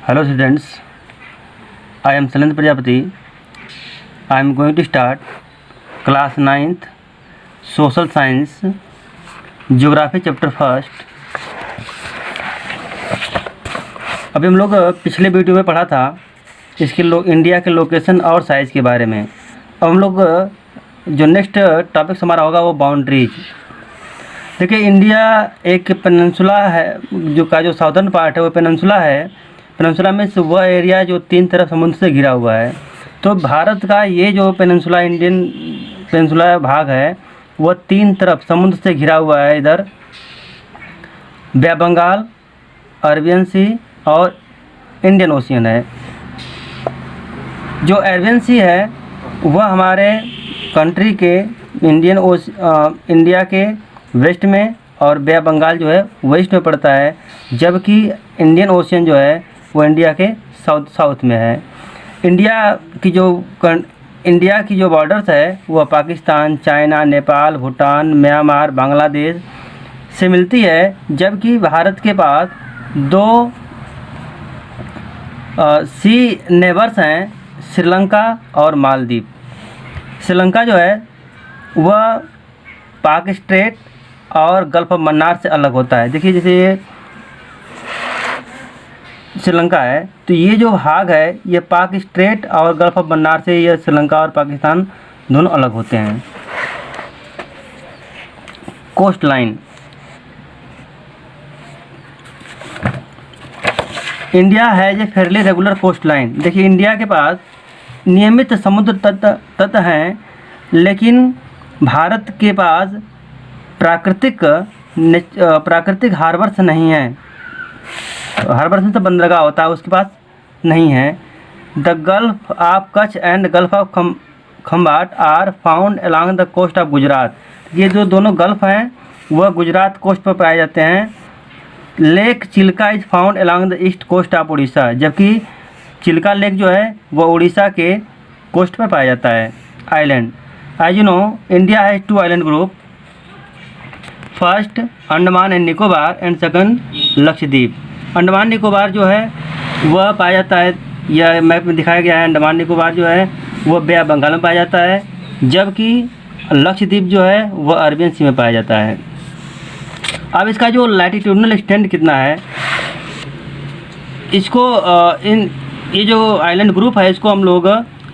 Hello students, I am Salendra Prajapati. I am going to start class 9th Social Science Geography chapter first. अभी हम लोग पिछले video में पढ़ा था इसके इंडिया के लोकेशन और साइज़ के बारे में। अब हम लोग जो नेक्स्ट टॉपिक हमारा होगा वो बाउंड्रीज। देखिए, इंडिया एक पेनिनसुला है, जो साउदर्न पार्ट है वो पेनिनसुला है। पेनिनसुला में वह एरिया जो तीन तरफ समुद्र से घिरा हुआ है। तो भारत का ये जो पेनिनसुला इंडियन पेनिनसुला भाग है वह तीन तरफ समुद्र से घिरा हुआ है। इधर बे ऑफ बंगाल, अरेबियन सी और इंडियन ओशियन है। जो अरेबियन सी है वह हमारे कंट्री के इंडिया के वेस्ट में और बे ऑफ बंगाल जो है वेस्ट में पड़ता है, जबकि इंडियन ओशियन जो है वो इंडिया के साउथ में है। इंडिया की जो बॉर्डर्स है वह पाकिस्तान, चाइना, नेपाल, भूटान, म्यांमार, बांग्लादेश से मिलती है, जबकि भारत के पास दो सी नेबर्स हैं, श्रीलंका और मालदीव। श्रीलंका जो है वह पाक स्ट्रेट और गल्फ ऑफ मन्नार से अलग होता है। देखिए, जैसे ये श्रीलंका है तो ये जो भाग है ये पाक स्ट्रेट और गल्फ ऑफ मन्नार से ये श्रीलंका और पाकिस्तान दोनों अलग होते हैं। कोस्ट लाइन, इंडिया है ये फेयरली रेगुलर कोस्ट लाइन। देखिए, इंडिया के पास नियमित समुद्र तट हैं, लेकिन भारत के पास प्राकृतिक हार्बर्स नहीं है। हार्बर्स में तो बंदरगाह होता है, उसके पास नहीं है। The gulf of Kutch and gulf of Khambhat are found along the coast of Gujarat. ये जो दोनों गल्फ हैं वह गुजरात कोस्ट पर पाए जाते हैं। Lake Chilka is found along the east coast of Orissa, जबकि चिल्का लेक जो है वह उड़ीसा के कोस्ट पर पाया जाता है। Island, as you know India has two island group, first Andaman and Nicobar and second Lakshadweep. Andaman Nicobar जो है वह पाया जाता है, यह मैप में दिखाया गया है। अंडमान निकोबार जो है वह बे ऑफ बंगाल में पाया जाता है, जबकि लक्षद्वीप जो है वह अरेबियन सी में पाया जाता है। अब इसका जो लैटिट्यूडनल एक्सटेंट कितना है, इसको ये जो आइलैंड ग्रुप है इसको हम लोग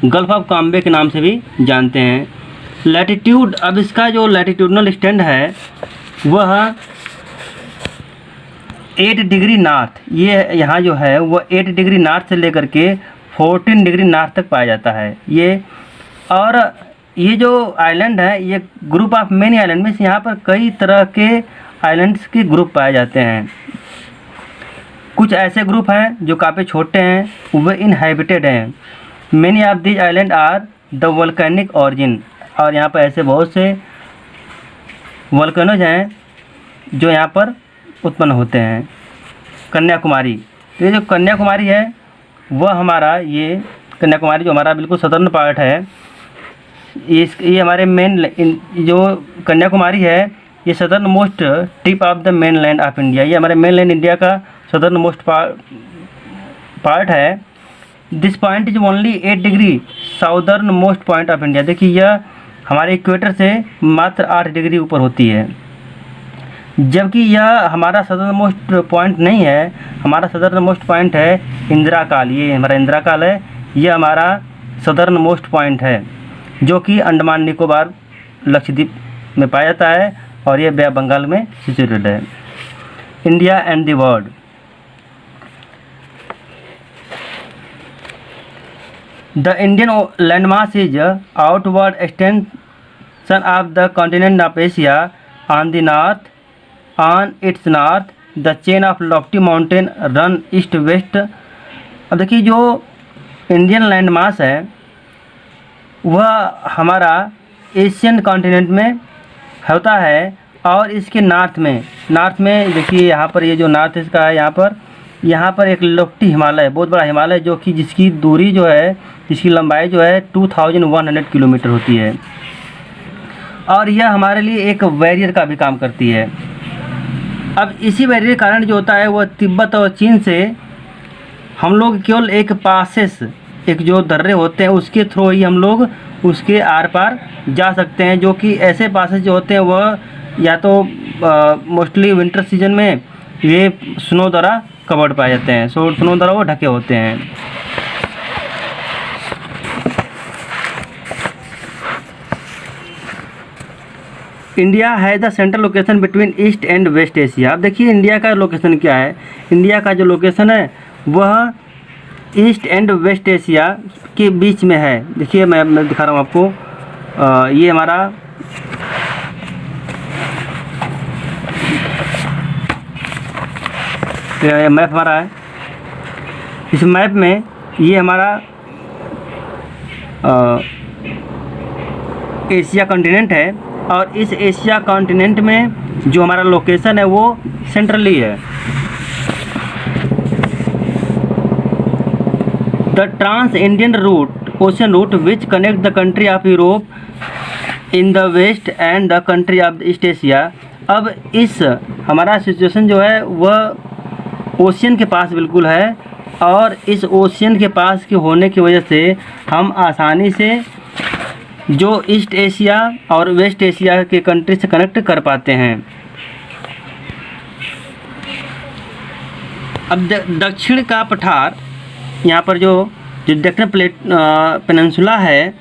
गल्फ ऑफ कॉम्बे के नाम से भी जानते हैं। लैटिट्यूड, अब इसका जो लैटिट्यूडनल एक्सटेंट है वह 8 डिग्री नॉर्थ, ये यहाँ जो है वह 8 डिग्री नॉर्थ से लेकर के 14 डिग्री नॉर्थ तक पाया जाता है ये। और ये जो आइलैंड है ये ग्रुप ऑफ मेनी आइलैंड में, यहाँ पर कई तरह के आइलैंड्स के ग्रुप पाए जाते हैं। कुछ ऐसे ग्रुप हैं जो काफ़ी छोटे हैं, वे इनहैबिटेड हैं। Many of these island are the volcanic origin, और यहाँ पर ऐसे बहुत से वोल्केनोज हैं जो यहाँ पर उत्पन्न होते हैं। कन्याकुमारी, तो ये जो कन्याकुमारी है वह हमारा, ये कन्याकुमारी जो हमारा बिल्कुल सदर्न पार्ट है, ये हमारे जो कन्याकुमारी है ये southern most tip of the main land of India. ये हमारे मेन लैंड इंडिया का सदर्न मोस्ट पार्ट है। This point is only 8 degree southern most point of India. देखिए, यह हमारे इक्वेटर से मात्र 8 डिग्री ऊपर होती है, जबकि यह हमारा सदर्न मोस्ट पॉइंट नहीं है। हमारा सदर्न मोस्ट पॉइंट है इंदिरा काल, ये हमारा इंदिरा काल है, यह हमारा सदर्न मोस्ट पॉइंट है, जो कि अंडमान निकोबार लक्षद्वीप में पाया जाता है, और ये बे ऑफ बंगाल में सिचुएटेड है। India and the world, the Indian landmass is outward extension of the continent of Asia on the north. On it's north the chain of Lofty mountain run east west. अब देखिए, जो Indian land mass है वह हमारा Asian continent में होता है, और इसके नॉर्थ में देखिए यहाँ पर ये जो नॉर्थ इसका है, यहाँ पर एक लॉफ्टी हिमालय है, बहुत बड़ा हिमालय, जो कि जिसकी दूरी जो है, जिसकी लंबाई जो है 2100 किलोमीटर होती है, और यह हमारे लिए एक बैरियर का भी काम करती है। अब इसी बैरियर के कारण जो होता है वह तिब्बत और चीन से हम लोग केवल एक पासेस, एक जो दर्रे होते हैं उसके थ्रू ही हम लोग उसके आर पार जा सकते हैं, जो कि ऐसे पासेस जो होते हैं वह या तो मोस्टली विंटर सीजन में ये स्नो द्वारा कवर्ड पाए जाते हैं, स्नो द्वारा वो ढके होते हैं। इंडिया है the central location between east and west Asia. अब देखिए इंडिया का लोकेशन क्या है। इंडिया का जो लोकेशन है वह ईस्ट एंड वेस्ट एशिया के बीच में है। देखिए मैं दिखा रहा हूँ आपको, ये हमारा मैप हमारा है। इस मैप में ये हमारा एशिया कॉन्टिनेंट है, और इस एशिया कॉन्टिनेंट में जो हमारा लोकेशन है वो सेंट्रली है। The trans Indian route, ocean route which connect the country of Europe in the west and the country of east Asia. अब इस हमारा सिचुएशन जो है वह ओशियन के पास बिल्कुल है, और इस ओशियन के पास के होने की वजह से हम आसानी से जो ईस्ट एशिया और वेस्ट एशिया के कंट्री से कनेक्ट कर पाते हैं। अब दक्षिण का पठार, यहाँ पर जो दक्षिण पेनिनसुला है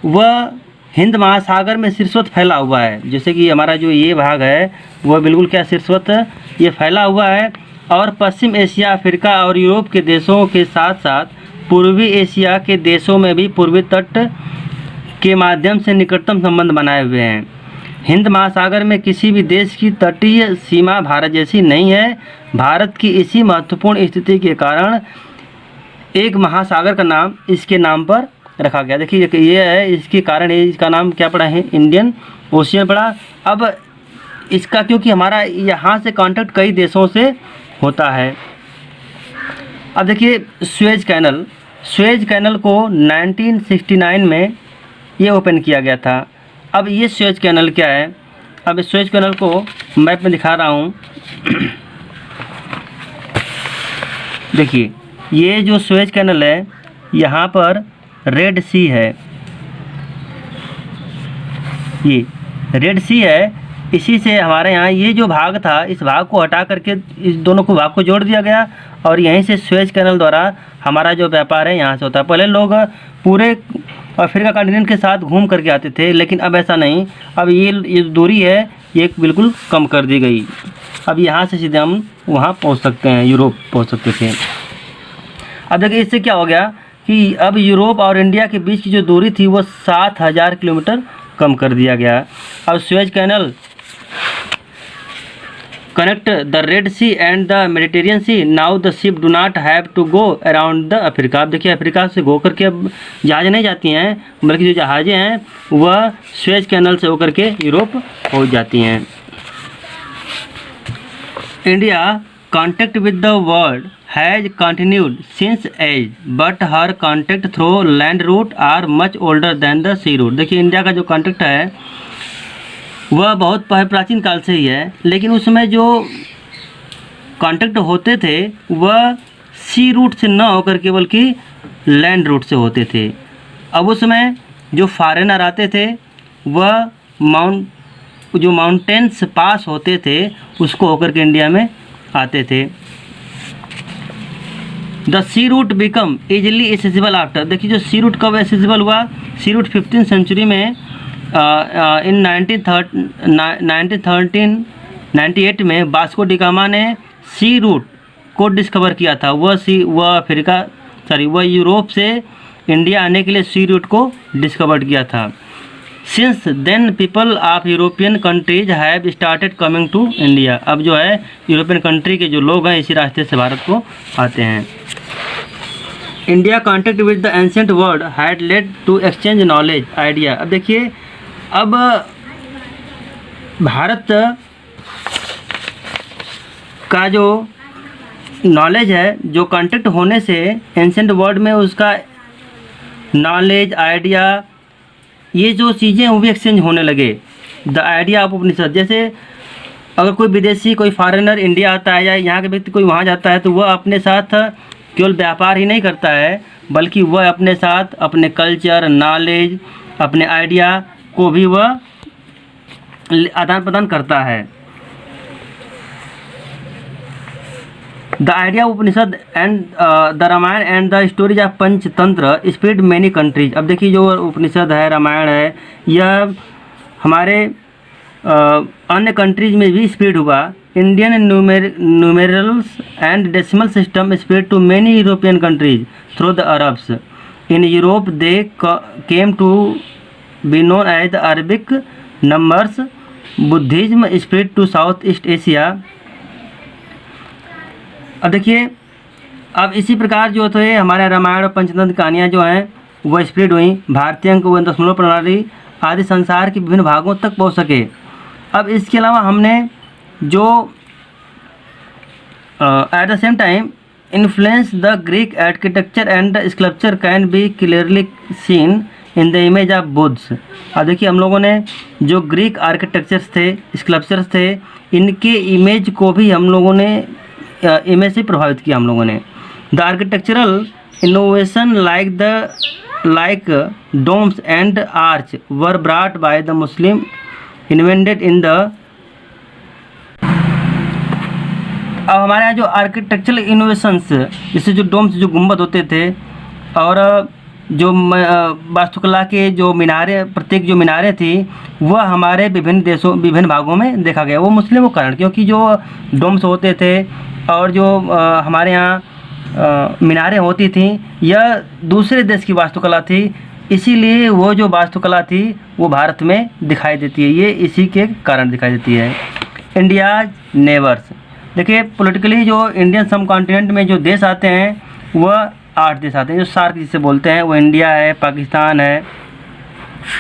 वह हिंद महासागर में शीर्षवत फैला हुआ है। जैसे कि हमारा जो ये भाग है वह बिल्कुल क्या शीर्षवत ये फैला हुआ है, और पश्चिम एशिया, अफ्रीका और यूरोप के देशों के साथ साथ पूर्वी एशिया के देशों में भी पूर्वी तट के माध्यम से निकटतम संबंध बनाए हुए हैं। हिंद महासागर में किसी भी देश की तटीय सीमा भारत जैसी नहीं है। भारत की इसी महत्वपूर्ण स्थिति के कारण एक महासागर का नाम इसके नाम पर रखा गया। देखिए ये है इसके कारण, इसका नाम क्या पड़ा है, इंडियन ओशियन पड़ा। अब इसका क्योंकि हमारा यहाँ से कांटेक्ट कई देशों से होता है। अब देखिए सुएज कैनल को 1969 में ये ओपन किया गया था। अब ये सुएज कैनल क्या है, अब इस सुएज कैनल को मैप में दिखा रहा हूँ। देखिए ये जो सुएज कैनल है यहाँ पर रेड सी है, ये रेड सी है। इसी से हमारे यहाँ ये जो भाग था इस भाग को हटा करके इस दोनों को भाग को जोड़ दिया गया, और यहीं से सुएज कैनल द्वारा हमारा जो व्यापार है यहाँ से होता है। पहले लोग पूरे अफ्रीका कॉन्टिनेंट के साथ घूम करके आते थे, लेकिन अब ऐसा नहीं। अब ये दूरी है ये बिल्कुल कम कर दी गई। अब यहाँ से सीधे हम वहाँ पहुँच सकते हैं, यूरोप पहुँच सकते थे। अब देखिए इससे क्या हो गया कि अब यूरोप और इंडिया के बीच की जो दूरी थी वो 7000 किलोमीटर कम कर दिया गया। अब Suez canal connect the Red Sea and the Mediterranean Sea. Now the ship do not have to go around the Africa. अब देखिए अफ्रीका से होकर के अब जहाज़ें नहीं जाती हैं, बल्कि जो जहाज़ें हैं वह सुएज कैनल से होकर के यूरोप पहुंच जाती हैं। India contact with the world has continued since age, but her contact through land route are much older than the sea route. देखिए इंडिया का जो कांटेक्ट है वह बहुत प्राचीन काल से ही है, लेकिन उसमें जो कांटेक्ट होते थे वह सी रूट से न होकर के बल्कि लैंड रूट से होते थे। अब उसमें जो फॉरेनर आते थे वह माउंटेन्स पास होते थे उसको होकर के इंडिया में आते थे। The sea route become easily accessible after. देखिए जो सी रूट कब एसेसिबल हुआ, सी रूट 15th सेंचुरी में इन 1998 में वास्को डी गामा ने सी रूट को डिस्कवर किया था। वह यूरोप से इंडिया आने के लिए सी रूट को डिस्कवर किया था। Since then people of European countries have started coming to India. अब जो है यूरोपियन कंट्री के जो लोग हैं इसी रास्ते से भारत को आते हैं। India contact with the ancient world had led to exchange knowledge idea. अब देखिए अब भारत का जो नॉलेज है, जो कांटेक्ट होने से एंशिएंट वर्ल्ड में उसका नॉलेज, आइडिया, ये जो चीज़ें वो भी एक्सचेंज होने लगे। द आइडिया ऑफ उपनिषद, जैसे अगर कोई विदेशी, कोई फॉरेनर इंडिया आता है या यहाँ के व्यक्ति कोई वहाँ जाता है तो वह अपने साथ केवल व्यापार ही नहीं करता है, बल्कि वह अपने साथ अपने कल्चर, नॉलेज, अपने आइडिया को भी वह आदान प्रदान करता है। The idea Upanishad and the Ramayana and the stories of Panchatantra spread many countries. अब देखिए जो उपनिषद है, रामायण है, यह हमारे अन्य कंट्रीज में भी स्प्रेड हुआ। Indian numerals and decimal system spread to many European countries through the Arabs. In Europe they came to be known as the Arabic numbers. Buddhism spread to south east Asia. अब देखिए, अब इसी प्रकार जो थे हमारे रामायण और पंचतंत्र कहानियाँ जो हैं वह स्प्रेड हुई। भारतीय अंक व दशमलव प्रणाली आदि संसार के विभिन्न भागों तक पहुँच सके। अब इसके अलावा हमने जो at the same time influence the Greek architecture and sculpture can be clearly seen in the image of Buddhas. अब देखिए हम लोगों ने जो ग्रीक आर्किटेक्चर्स थे, स्कल्पचर्स थे, इनके इमेज को भी हम लोगों ने इमेज से प्रभावित किया हम लोगों ने। The architectural innovation like domes and arch were brought by the Muslim invented in the. अब हमारे यहाँ जो आर्किटेक्चरल इनोवेशंस, जैसे जो डोम्स, जो गुंबद होते थे, और जो वास्तुकला के जो मीनारें, प्रत्येक जो मीनारें थी, वह हमारे विभिन्न देशों, विभिन्न भागों में देखा गया। वो मुस्लिमों के कारण, क्योंकि जो डोम्स होते थे और जो हमारे यहाँ मीनारें होती थी, यह दूसरे देश की वास्तुकला थी, इसीलिए वो जो वास्तुकला थी वो भारत में दिखाई देती है। ये इसी के कारण दिखाई देती है। इंडिया नेबर्स, देखिए पॉलिटिकली जो इंडियन सब कॉन्टिनेंट में जो देश आते हैं वह 8 देश आते हैं, जो सार्क जिसे बोलते हैं। वो इंडिया है, पाकिस्तान है,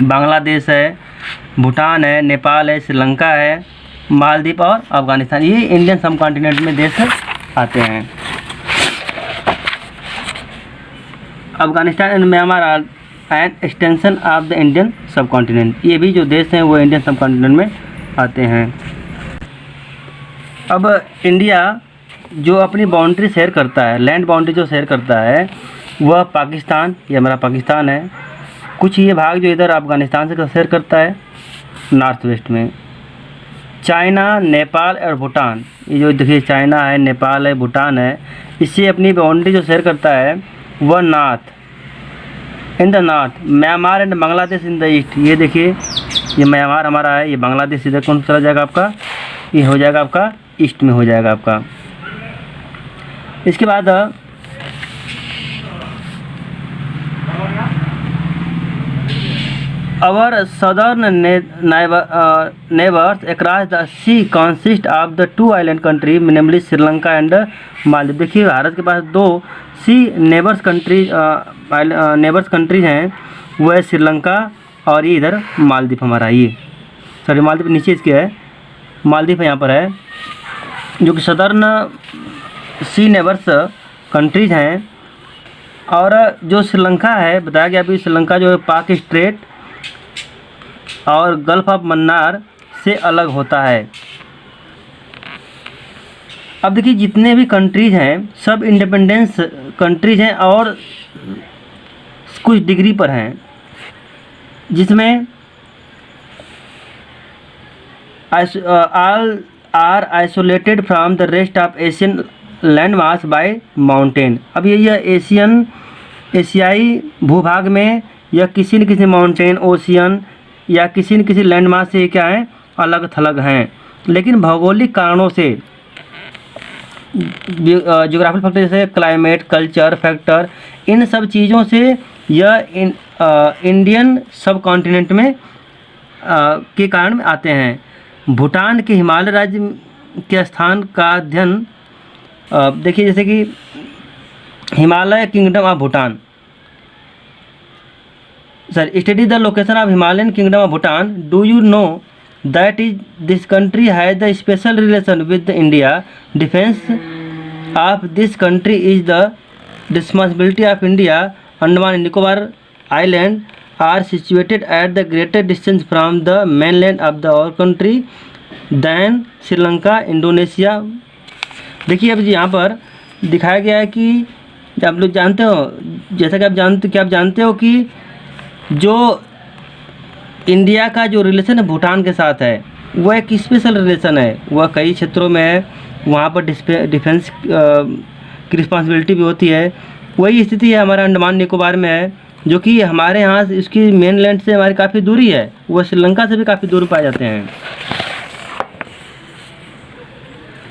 बांग्लादेश है, भूटान है, नेपाल है, श्रीलंका है, मालदीव और अफगानिस्तान। ये इंडियन सब कॉन्टिनेंट में देश आते हैं। Afghanistan and Myanmar are an extension of the Indian subcontinent. ये भी जो देश हैं वो इंडियन सब कॉन्टिनेंट में आते हैं। अब इंडिया जो अपनी बाउंड्री शेयर करता है, लैंड बाउंड्री जो शेयर करता है, वह पाकिस्तान, ये हमारा पाकिस्तान है। कुछ ये भाग जो इधर अफगानिस्तान से शेयर करता है नॉर्थ वेस्ट में। चाइना, नेपाल और भूटान, ये जो देखिए चाइना है, नेपाल है, भूटान है, इससे अपनी बाउंड्री जो शेयर करता है वह north, in the north. Myanmar and Bangladesh in the east. ये देखिए, ये म्यांमार हमारा है, ये बांग्लादेश इधर कौन चला जाएगा आपका, ये हो जाएगा आपका ईस्ट में हो जाएगा आपका। इसके बाद our southern neighbors across the sea consist of the 2 island country, namely Sri Lanka and Maldives। देखिए भारत के पास 2 सी नेबर्स कंट्रीज हैं, वो है श्रीलंका और ये इधर मालदीव हमारा, ये सॉरी मालदीव नीचे इसके है, मालदीव यहाँ पर है, जो कि सदर्न सी नेबर्स कंट्रीज हैं। और जो श्रीलंका है, बताया गया अभी, श्रीलंका जो है पाक स्ट्रेट और गल्फ ऑफ मन्नार से अलग होता है। अब देखिए जितने भी कंट्रीज हैं सब इंडिपेंडेंस कंट्रीज हैं और कुछ डिग्री पर हैं, जिसमें all are isolated from the rest of Asian land mass by mountain. अब ये एशियाई भूभाग में या किसी न किसी माउंटेन, ओशियन या किसी न किसी लैंड मास से क्या है, अलग थलग हैं। लेकिन भौगोलिक कारणों से, ज्योग्राफिकल फैक्टर जैसे क्लाइमेट, कल्चर फैक्टर, इन सब चीज़ों से यह इंडियन सब कॉन्टिनेंट में के कारण आते हैं। भूटान के हिमालय राज्य के स्थान का अध्ययन, देखिए जैसे कि Himalaya kingdom of Bhutan, sir study the location of Himalayan kingdom of Bhutan. Do you know that is this country has the special relation with India. Defence of this country is the responsibility of India. Andaman and Nicobar island are situated at the greater distance from the mainland of the our country than Sri Lanka, Indonesia. देखिए अब यहाँ पर दिखाया गया है कि आप लोग जानते हो, जैसा कि आप जानते हो कि जो इंडिया का जो रिलेशन है भूटान के साथ है, वह एक स्पेशल रिलेशन है। वह कई क्षेत्रों में है, वहाँ पर डिफेंस की रिस्पॉन्सिबिलिटी भी होती है। वही स्थिति है हमारा अंडमान निकोबार में है, जो कि हमारे यहाँ से, इसकी मेन लैंड से हमारी काफ़ी दूरी है। वह श्रीलंका से भी काफ़ी दूर पाए जाते हैं।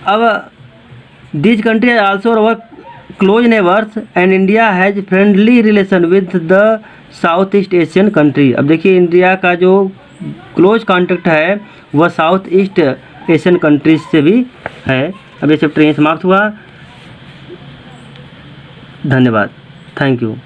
अब this country also our close neighbours and India has friendly relation with the south east Asian country. अब देखिए, इंडिया का जो क्लोज कॉन्टेक्ट है वह साउथ ईस्ट एशियन कंट्रीज से भी है। अब ये चैप्टर यहीं समाप्त हुआ। धन्यवाद, थैंक यू।